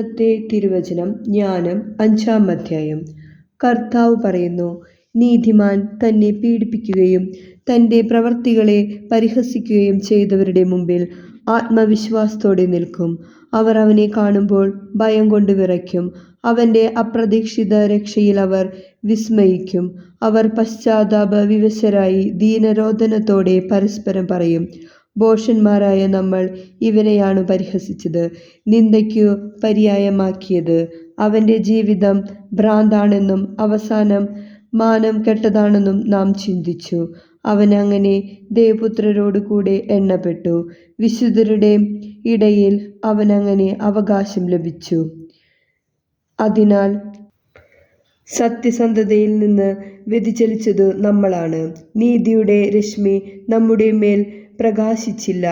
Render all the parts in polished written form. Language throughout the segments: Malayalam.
ഇന്നത്തെ തിരുവചനം ജ്ഞാനം 5-ാം അധ്യായം. കർത്താവ് പറയുന്നു, നീതിമാൻ തന്നെ പീഡിപ്പിക്കുകയും തൻ്റെ പ്രവൃത്തികളെ പരിഹസിക്കുകയും ചെയ്തവരുടെ മുമ്പിൽ ആത്മവിശ്വാസത്തോടെ നിൽക്കും. അവർ അവനെ കാണുമ്പോൾ ഭയം കൊണ്ട് വിറയ്ക്കും. അവൻ്റെ അപ്രതീക്ഷിത രക്ഷയിൽ അവർ വിസ്മയിക്കും. അവർ പശ്ചാത്താപ വിവശരായി ദീനരോദനത്തോടെ പരസ്പരം പറയും, ഭോഷന്മാരായ നമ്മൾ ഇവനെയാണ് പരിഹസിച്ചത്, നിന്ദയ്ക്കു പര്യായമാക്കിയത്. അവൻ്റെ ജീവിതം ഭ്രാന്താണെന്നും അവസാനം മാനം കെട്ടതാണെന്നും നാം ചിന്തിച്ചു. അവൻ അങ്ങനെ ദേവപുത്രരോട് കൂടെ എണ്ണപ്പെട്ടു. വിശുദ്ധരുടെ ഇടയിൽ അവനങ്ങനെ അവകാശം ലഭിച്ചു. അതിനാൽ സത്യസന്ധതയിൽ നിന്ന് വ്യതിചലിച്ചതു നമ്മളാണ്. നീതിയുടെ രശ്മി നമ്മുടെ മേൽ പ്രകാശിച്ചില്ല,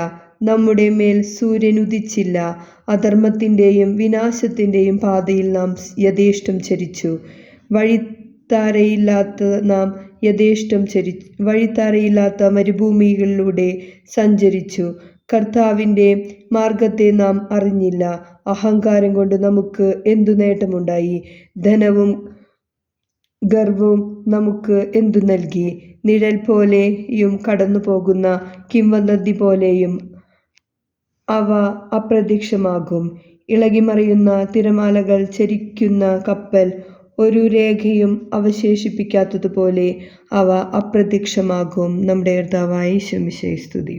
നമ്മുടെ മേൽ സൂര്യൻ ഉദിച്ചില്ല. അധർമ്മത്തിൻ്റെയും വിനാശത്തിൻ്റെയും പാതയിൽ നാം യഥേഷ്ടം ചരിച്ചു. വഴിത്താരയില്ലാത്ത മരുഭൂമികളിലൂടെ സഞ്ചരിച്ചു. കർത്താവിൻ്റെ മാർഗത്തെ നാം അറിഞ്ഞില്ല. അഹങ്കാരം കൊണ്ട് നമുക്ക് എന്തു നേട്ടമുണ്ടായി? ധനവും ഗർവവും നമുക്ക് എന്തു നൽകി? നിഴൽ പോലെയും കടന്നു പോകുന്ന കിംവദന്തി പോലെയും അവ അപ്രത്യക്ഷമാകും. ഇളകിമറിയുന്ന തിരമാലകൾ ചരിക്കുന്ന കപ്പൽ ഒരു രേഖയും അവശേഷിപ്പിക്കാത്തതുപോലെ അവ അപ്രത്യക്ഷമാകും. നമ്മുടെ കർത്താവായ യേശുമിശിഹായെ സ്തുതി.